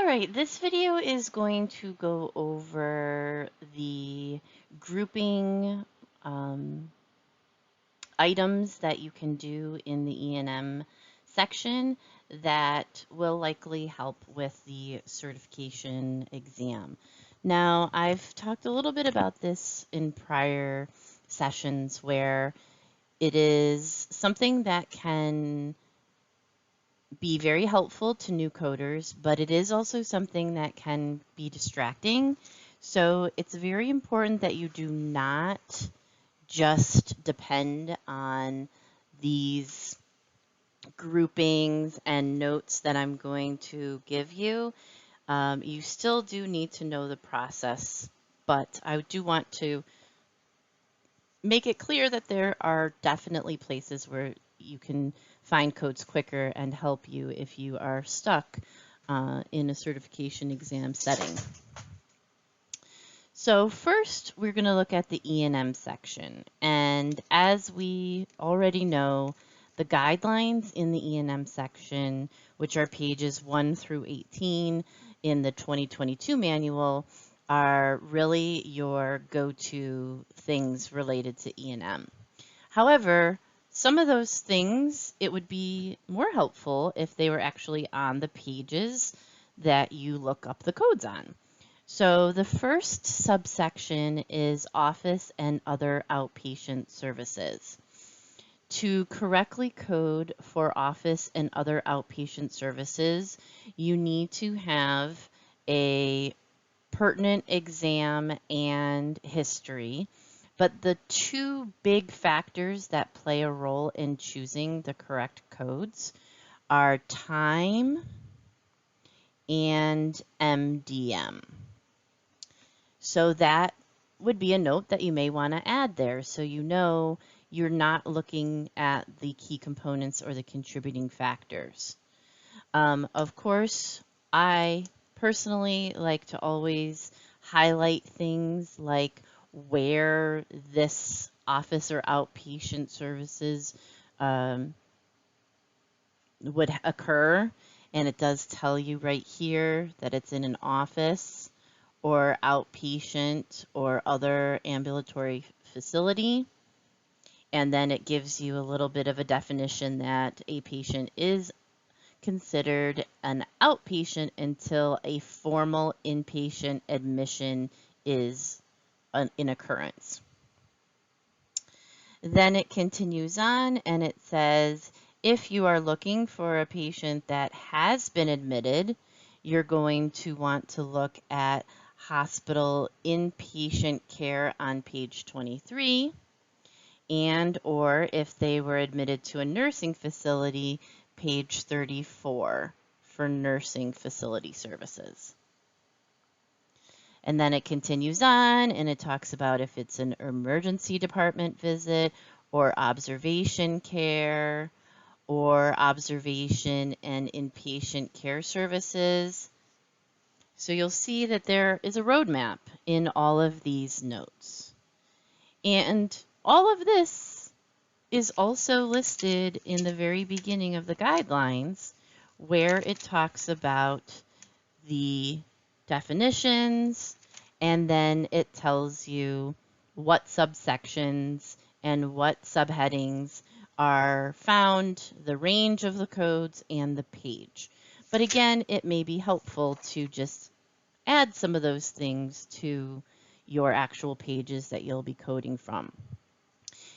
All right, this video is going to go over the grouping items that you can do in the E&M section that will likely help with the certification exam. Now, I've talked a little bit about this in prior sessions where it is something that can be very helpful to new coders, but it is also something that can be distracting. So it's very important that you do not just depend on these groupings and notes that I'm going to give you. You still do need to know the process, but I do want to make it clear that there are definitely places where you can find codes quicker and help you if you are stuck in a certification exam setting. So first, we're going to look at the E&M section. And as we already know, the guidelines in the E&M section, which are pages 1 through 18 in the 2022 manual, are really your go-to things related to E&M. However, some of those things, it would be more helpful if they were actually on the pages that you look up the codes on. So the first subsection is office and other outpatient services. To correctly code for office and other outpatient services, you need to have a pertinent exam and history. But the two big factors that play a role in choosing the correct codes are time and MDM. So that would be a note that you may want to add there so you know you're not looking at the key components or the contributing factors. Of course, I personally like to always highlight things like where this office or outpatient services would occur. And it does tell you right here that it's in an office or outpatient or other ambulatory facility. And then it gives you a little bit of a definition that a patient is considered an outpatient until a formal inpatient admission is in occurrence. Then it continues on and it says, if you are looking for a patient that has been admitted, you're going to want to look at hospital inpatient care on page 23, and or if they were admitted to a nursing facility, page 34 for nursing facility services. And then it continues on and it talks about if it's an emergency department visit or observation care or observation and inpatient care services. So you'll see that there is a roadmap in all of these notes. And all of this is also listed in the very beginning of the guidelines where it talks about the definitions, and then it tells you what subsections and what subheadings are found, the range of the codes, and the page. But again, it may be helpful to just add some of those things to your actual pages that you'll be coding from.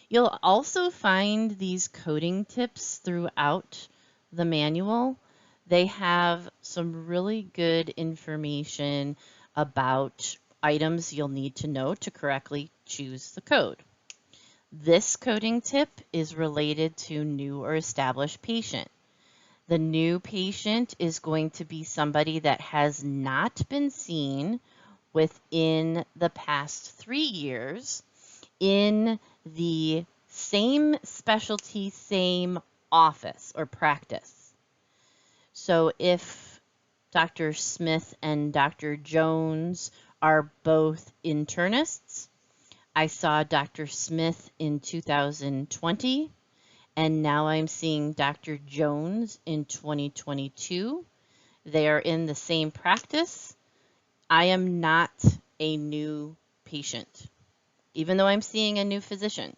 You'll also find these coding tips throughout the manual. They have some really good information about items you'll need to know to correctly choose the code. This coding tip is related to new or established patient. The new patient is going to be somebody that has not been seen within the past 3 years in the same specialty, same office or practice. So if Dr. Smith and Dr. Jones are both internists, I saw Dr. Smith in 2020, and now I'm seeing Dr. Jones in 2022. they are in the same practice, I am not a new patient, even though I'm seeing a new physician,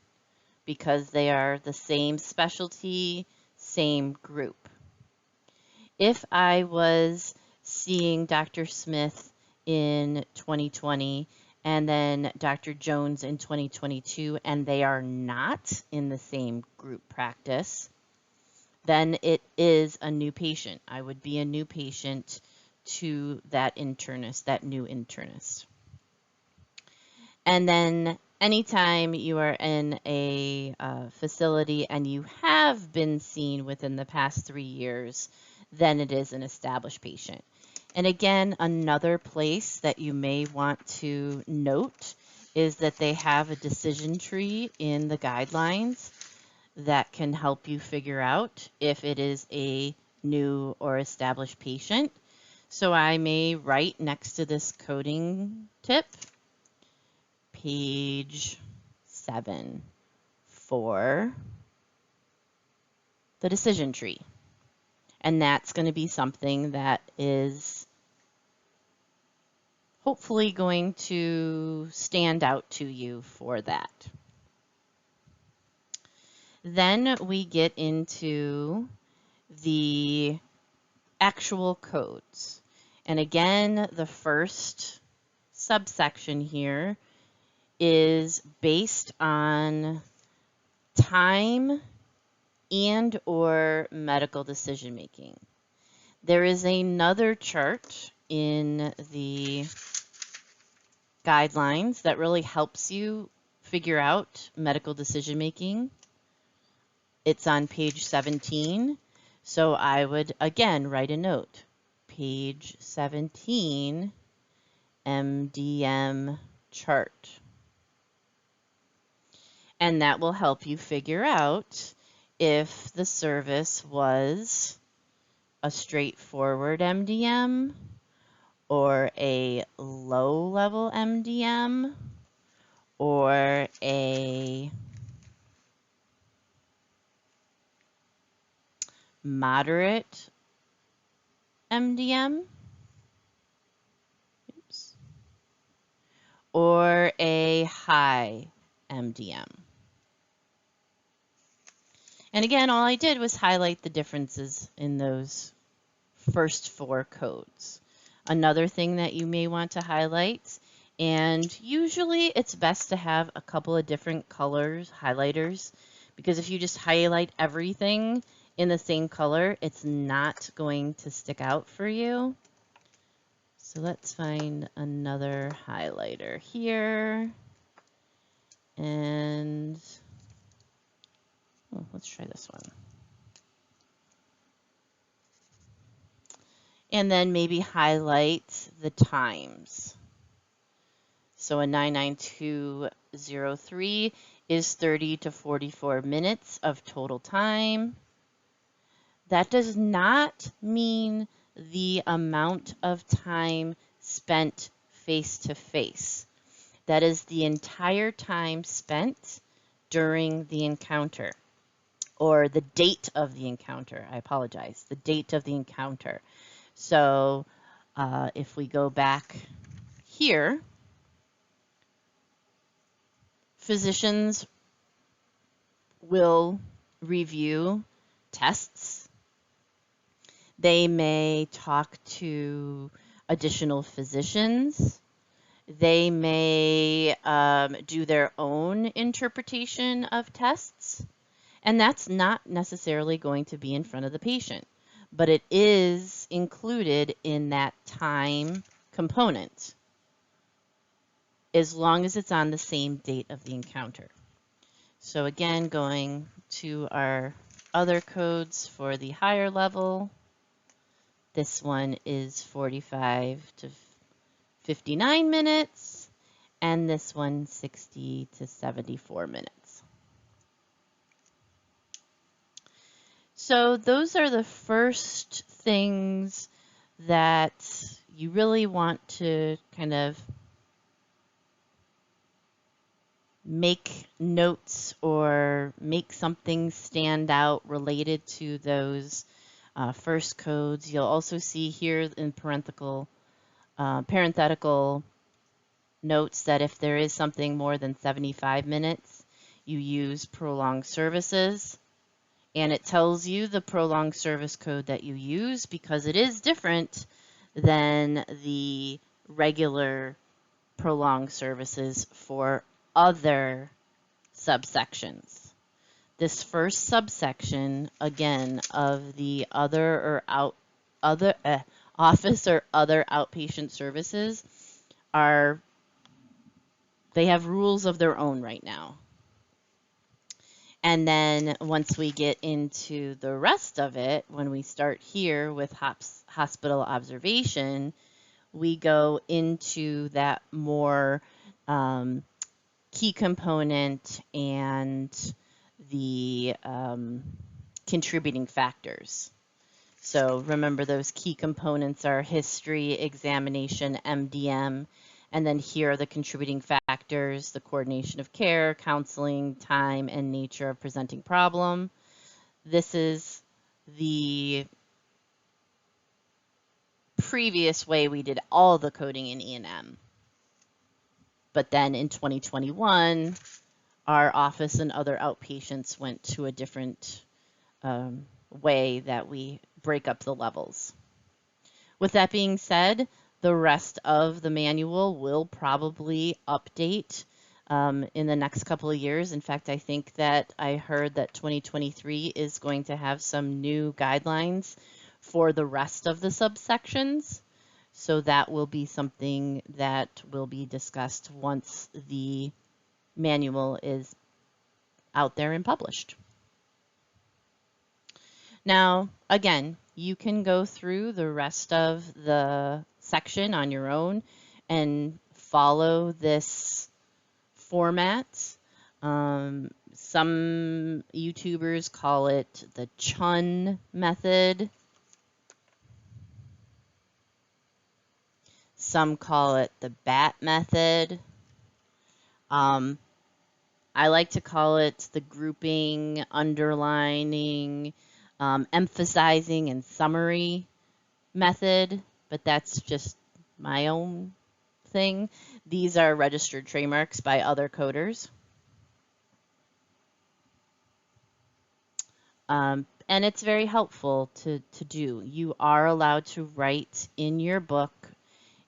because they are the same specialty, same group. If I was seeing Dr. Smith in 2020 and then Dr. Jones in 2022, and they are not in the same group practice, then it is a new patient. I would be a new patient to that internist, that new internist. And then anytime you are in a facility and you have been seen within the past 3 years, then it is an established patient. And again, another place that you may want to note is that they have a decision tree in the guidelines that can help you figure out if it is a new or established patient. So I may write next to this coding tip, page 7 for the decision tree. And that's going to be something that is hopefully going to stand out to you for that. Then we get into the actual codes. And again, the first subsection here is based on time and or medical decision making. There is another chart in the guidelines that really helps you figure out medical decision making. It's on page 17. So I would again write a note. Page 17, MDM chart. And that will help you figure out if the service was a straightforward MDM or a low-level MDM or a moderate MDM, or a high MDM. And again, all I did was highlight the differences in those first 4 codes. Another thing that you may want to highlight, and usually it's best to have a couple of different colors, highlighters, because if you just highlight everything in the same color, it's not going to stick out for you. So let's find another highlighter here. And let's try this one. And then maybe highlight the times. So a 99203 is 30 to 44 minutes of total time. That does not mean the amount of time spent face-to-face. That is the entire time spent during the encounter, or the date of the encounter. I apologize, the date of the encounter. So if we go back here, physicians will review tests. They may talk to additional physicians. They may do their own interpretation of tests. And that's not necessarily going to be in front of the patient, but it is included in that time component as long as it's on the same date of the encounter. So again, going to our other codes for the higher level, this one is 45 to 59 minutes, and this one 60 to 74 minutes. So those are the first things that you really want to kind of make notes or make something stand out related to those first codes. You'll also see here in parenthetical notes that if there is something more than 75 minutes, you use prolonged services. And it tells you the prolonged service code that you use because it is different than the regular prolonged services for other subsections. This first subsection, again, of the office or other outpatient services they have rules of their own right now. And then once we get into the rest of it, when we start here with hospital observation, we go into that more key component and the contributing factors. So remember, those key components are history, examination, MDM, and then here are the contributing factors: the coordination of care, counseling, time, and nature of presenting problem. This is the previous way we did all the coding in E&M. But then in 2021, our office and other outpatients went to a different way that we break up the levels. With that being said, the rest of the manual will probably update in the next couple of years. In fact, I think that I heard that 2023 is going to have some new guidelines for the rest of the subsections. So that will be something that will be discussed once the manual is out there and published. Now, again, you can go through the rest of the section on your own and follow this format. Some YouTubers call it the Chun method. Some call it the BAT method. I like to call it the grouping, underlining, emphasizing, and summary method, but that's just my own thing. These are registered trademarks by other coders. And it's very helpful to do. You are allowed to write in your book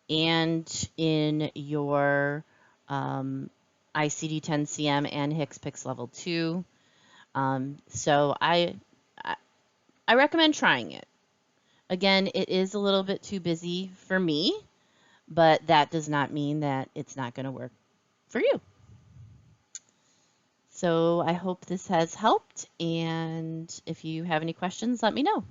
and in your ICD-10-CM and HCPCS Level 2. So I recommend trying it. Again, it is a little bit too busy for me, but that does not mean that it's not going to work for you. So I hope this has helped, and if you have any questions, let me know.